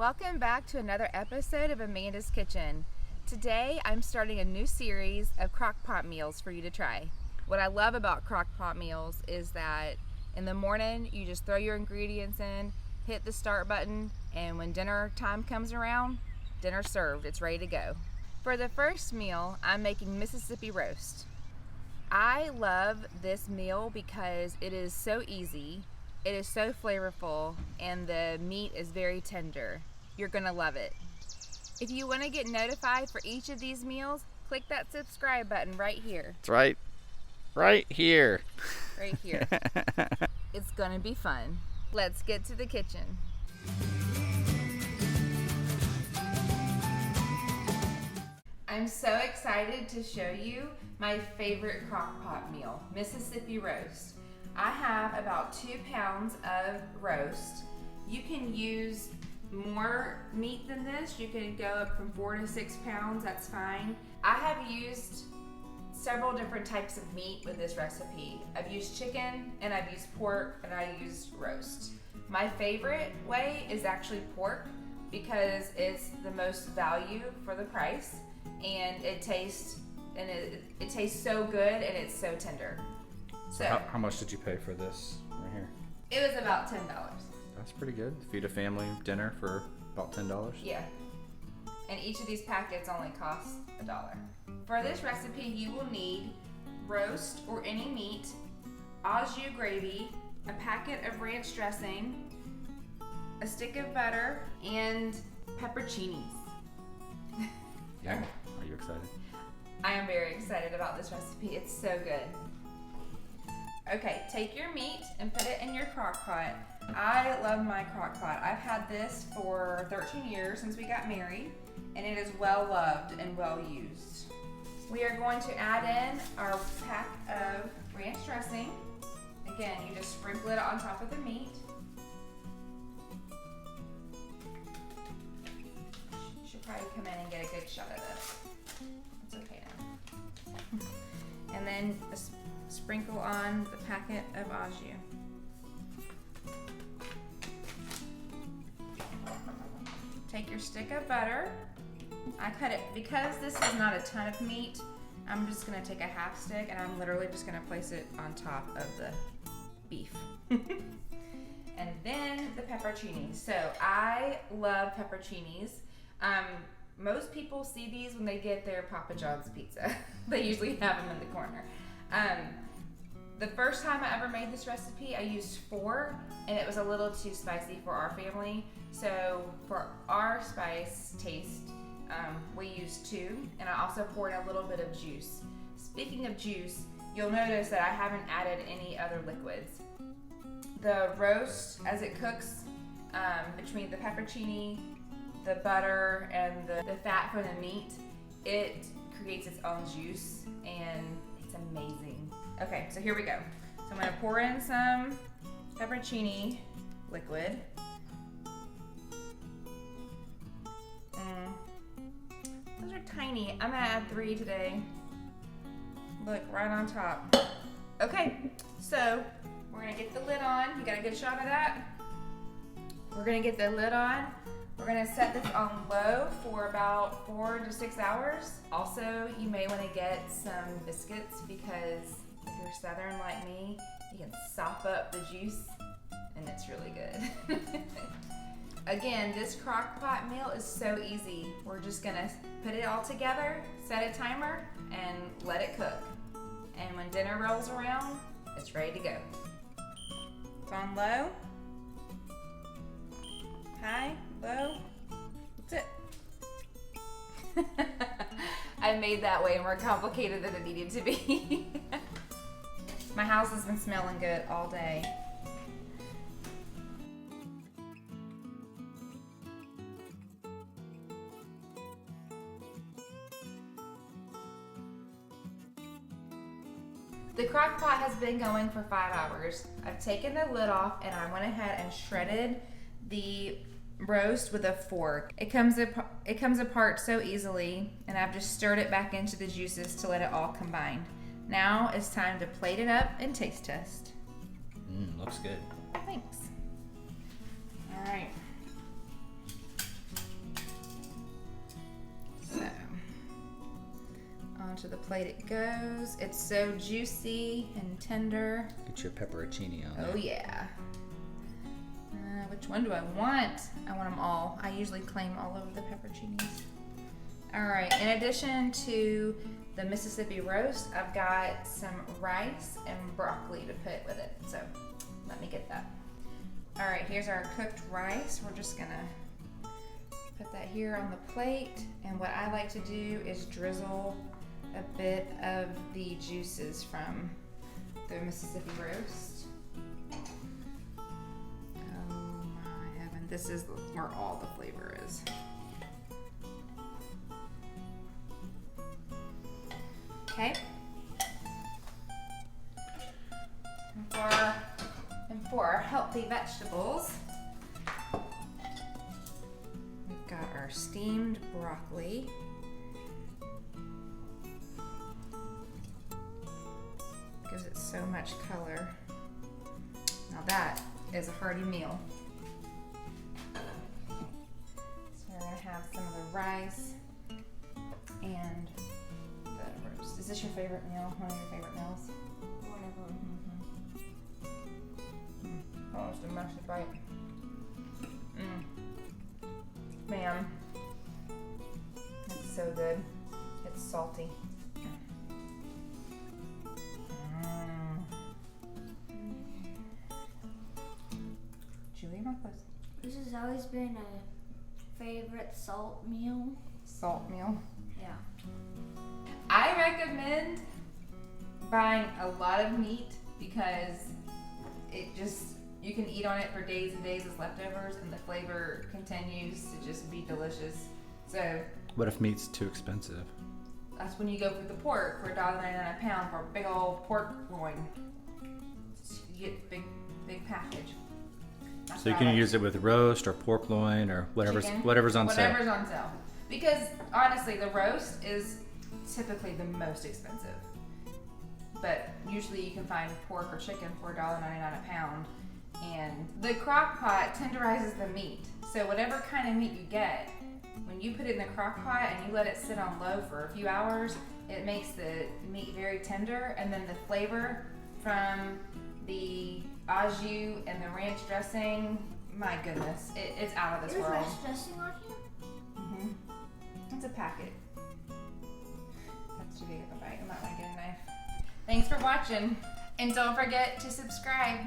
Welcome back to another episode of Amanda's Kitchen. Today I'm starting a new series of Crockpot meals for you to try. What I love about Crockpot meals is that in the morning you just throw your ingredients in, hit the start button, and when dinner time comes around, dinner's served, it's ready to go. For the first meal, I'm making Mississippi roast. I love this meal because it is so easy, it is so flavorful, and the meat is very tender. You're gonna love it. If you want to get notified for each of these meals, click that subscribe button right here. It's right here. Right here. It's gonna be fun. Let's get to the kitchen. I'm so excited to show you my favorite Crockpot meal, Mississippi roast. I have about 2 pounds of roast. You can use more meat than this. You can go up from 4 to 6 pounds, that's fine. I have used several different types of meat with this recipe. I've used chicken, and I've used pork, and I used roast. My favorite way is actually pork because it's the most value for the price, and it tastes so good, and it's so tender. So how much did you pay for this right here? it was about $10. That's pretty good. Feed a family dinner for about $10. Yeah. And each of these packets only costs $1. For this recipe, you will need roast or any meat, au jus gravy, a packet of ranch dressing, a stick of butter, and pepperoncinis. Yeah. Are you excited? I am very excited about this recipe. It's so good. Okay, take your meat and put it in your crock pot. I love my crock pot. I've had this for 13 years since we got married, and it is well loved and well used. We are going to add in our pack of ranch dressing. Again, you just sprinkle it on top of the meat. You should probably come in and get a good shot of this. It's okay now. And then sprinkle on the packet of au jus. Take your stick of butter. I cut it, because this is not a ton of meat, I'm just gonna take a half stick and I'm literally just gonna place it on top of the beef. And then the pepperoncinis. So I love pepperoncinis. Most people see these when they get their Papa John's pizza. They usually have them in the corner. The first time I ever made this recipe, I used 4, and it was a little too spicy for our family. So for our spice taste, we used 2, and I also poured a little bit of juice. Speaking of juice, you'll notice that I haven't added any other liquids. The roast, as it cooks, between the pepperoncini, the butter, and the fat from the meat, it creates its own juice, and it's amazing. Okay, so here we go. So I'm gonna pour in some pepperoncini liquid. Those are tiny. I'm gonna add 3 today. Look, right on top. Okay, so we're gonna get the lid on. You got a good shot of that? We're gonna get the lid on. We're gonna set this on low for about 4 to 6 hours. Also, you may wanna get some biscuits because if you're Southern like me, you can sop up the juice and it's really good. Again, this crock pot meal is so easy. We're just gonna put it all together, set a timer, and let it cook. And when dinner rolls around, it's ready to go. It's on low, high, low, that's it. I made that way more complicated than it needed to be. My house has been smelling good all day. The crock pot has been going for 5 hours. I've taken the lid off and I went ahead and shredded the roast with a fork. It comes apart so easily, and I've just stirred it back into the juices to let it all combine. Now it's time to plate it up and taste test. Looks good. Thanks. All right. to the plate it goes. It's so juicy and tender. Get your pepperoncini on there. Oh yeah. Which one do I want? I want them all. I usually claim all of the pepperoncinis. All right, in addition to the Mississippi roast, I've got some rice and broccoli to put with it. So let me get that. All right, here's our cooked rice. We're just gonna put that here on the plate. And what I like to do is drizzle a bit of the juices from the Mississippi roast. Oh my heaven, this is where all the flavor is. Okay. And for our healthy vegetables, we've got our steamed broccoli. Gives it so much color. Now that is a hearty meal. So we're gonna have some of the rice and the roast. Is this your favorite meal? One of your favorite meals? One of them. Oh, it's a massive bite. Man, that's so good. It's salty. Julie, my close. This has always been a favorite salt meal. Salt meal. Yeah. I recommend buying a lot of meat because you can eat on it for days and days as leftovers and the flavor continues to just be delicious. So What if meat's too expensive? that's when you go for the pork for $1.99 a pound for a big old pork loin. You get the big package. That's So you what can I like. use it with roast or pork loin or whatever's Chicken, whatever's on sale. Whatever's on sale. Because honestly, the roast is typically the most expensive. But usually you can find pork or chicken for $1.99 a pound. And the Crockpot tenderizes the meat. So whatever kind of meat you get, when you put it in the Crockpot and you let it sit on low for a few hours, it makes the meat very tender. And then the flavor from the au jus and the ranch dressing, my goodness, it's out of this There's world. ranch dressing on here? It's a packet. That's too big of a bite. I might want to get a knife. Thanks for watching. And don't forget to subscribe.